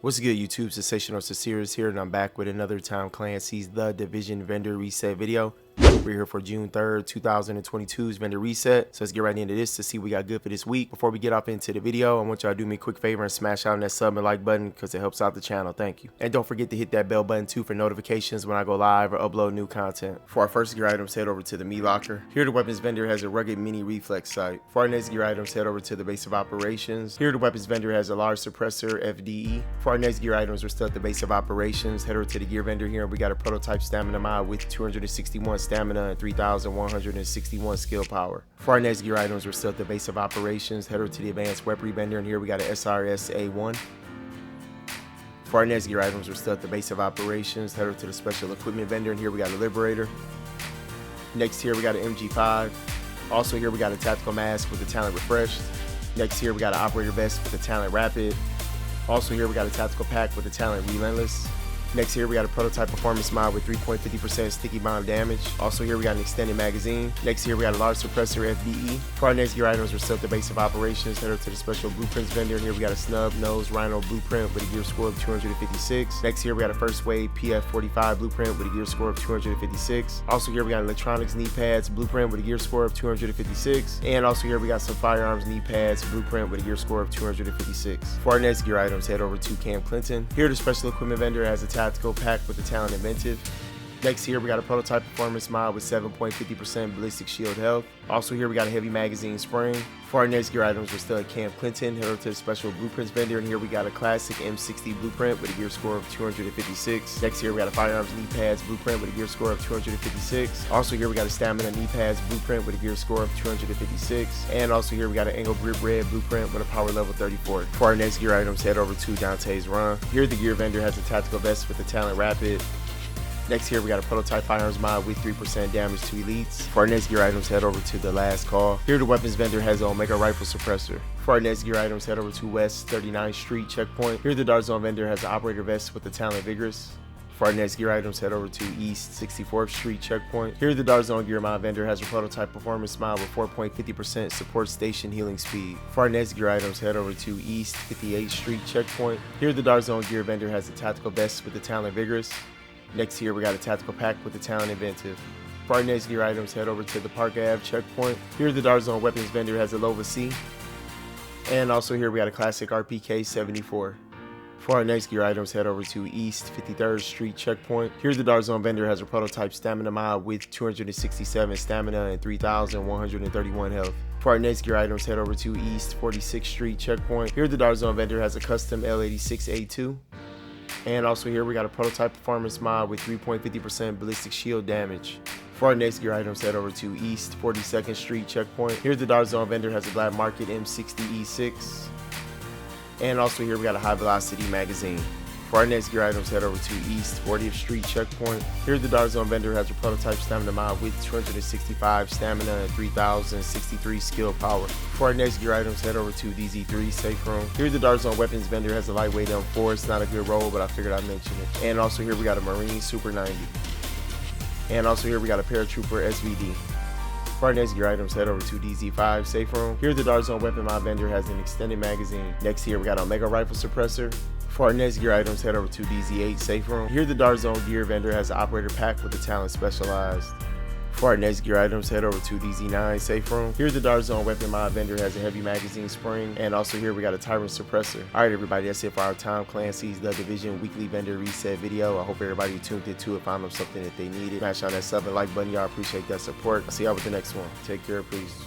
What's good, YouTube? Sensational Serious here, and I'm back with another Tom Clancy's The Division vendor reset video. We're here for June 3rd, 2022's vendor reset. So let's get right into this to see what we got good for this week. Before we get off into the video, I want y'all to do me a quick favor and smash out on that sub and like button because it helps out the channel. Thank you. And don't forget to hit that bell button too for notifications when I go live or upload new content. For our first gear items, head over to the meat locker. Here the weapons vendor has a rugged mini reflex sight. For our next gear items, head over to the base of operations. Here the weapons vendor has a large suppressor FDE. For our next gear items, we're still at the base of operations. Head over to the gear vendor here. We got a prototype stamina mod with 261 stamina and 3,161 skill power. For our next gear items, we're still at the base of operations. Head over to the advanced weaponry vendor, and here we got an SRS A1. For our next gear items, we're still at the base of operations. Head over to the special equipment vendor, and here we got a Liberator. Next here we got an MG5. Also here we got a tactical mask with the talent refreshed. Next here we got an operator vest with the talent rapid. Also here we got a tactical pack with the talent relentless. Next here we got a prototype performance mod with 3.50% sticky bomb damage. Also here we got an extended magazine. Next here we got a large suppressor FDE. For our next gear items, we're still at the base of operations. Head over to the special blueprints vendor. Here we got a snub nose rhino blueprint with a gear score of 256. Next here we got a first wave PF45 blueprint with a gear score of 256. Also here we got electronics knee pads blueprint with a gear score of 256. And also here we got some firearms knee pads blueprint with a gear score of 256. For our next gear items, head over to Camp Clinton. Here the special equipment vendor has a tactical pack with the talent inventive. Next here we got a prototype performance mod with 7.50% ballistic shield health. Also here we got a heavy magazine spring. For our next gear items, we're still at Camp Clinton. Head over to the special blueprints vendor, and here we got a classic M60 blueprint with a gear score of 256. Next here we got a firearms knee pads blueprint with a gear score of 256. Also here we got a stamina knee pads blueprint with a gear score of 256. And also here we got an angle grip red blueprint with a power level 34. For our next gear items, head over to Dante's Run. Here the gear vendor has a tactical vest with the talent rapid. Next here we got a prototype firearms mod with 3% damage to elites. For our next gear items, head over to the last call. Here the weapons vendor has an Omega rifle suppressor. For our next gear items, head over to West 39th Street checkpoint. Here the Dartzone vendor has an operator vest with the talent vigorous. For our next gear items, head over to East 64th Street checkpoint. Here the Dartzone gear mod vendor has a prototype performance mod with 4.50% support station healing speed. For our next gear items, head over to East 58th Street checkpoint. Here the Dartzone gear vendor has a tactical vest with the talent vigorous. Next here we got a tactical pack with the talent inventive. For our next gear items, head over to the Park Ave checkpoint. Here the Dartzone weapons vendor has a Lova C. And also here we got a classic RPK 74. For our next gear items, head over to East 53rd Street checkpoint. Here the Dartzone vendor has a prototype stamina mod with 267 stamina and 3,131 health. For our next gear items, head over to East 46th Street checkpoint. Here the Dartzone vendor has a custom L86A2. And also here we got a prototype performance mod with 3.50% ballistic shield damage. For our next gear items, head over to East 42nd Street checkpoint. Here the Dartzone vendor has a Black Market M60E6. And also here we got a high velocity magazine. For our next gear items, head over to East 40th Street checkpoint. Here the Dartzone vendor has a prototype stamina mod with 265 stamina and 3,063 skill power. For our next gear items, head over to DZ3 safe room. Here the Dartzone weapons vendor has a lightweight M4. It's not a good roll, but I figured I'd mention it. And also here we got a Marine Super 90. And also here we got a Paratrooper SVD. For our next gear items, head over to DZ5 safe room. Here the Dartzone weapon mod vendor has an extended magazine. Next here we got an Omega rifle suppressor. For our next gear items, head over to DZ8 safe room. Here the Dartzone gear vendor has an operator pack with the talent specialized. For our next gear items, head over to DZ9 safe room. Here the Dartzone weapon mod vendor has a heavy magazine spring, and also here we got a Tyrant suppressor. Alright everybody, that's it for our Tom Clancy's The Division weekly vendor reset video. I hope everybody tuned into it, found them something that they needed. Smash on that sub and like button, y'all appreciate that support. I'll see y'all with the next one. Take care, peace.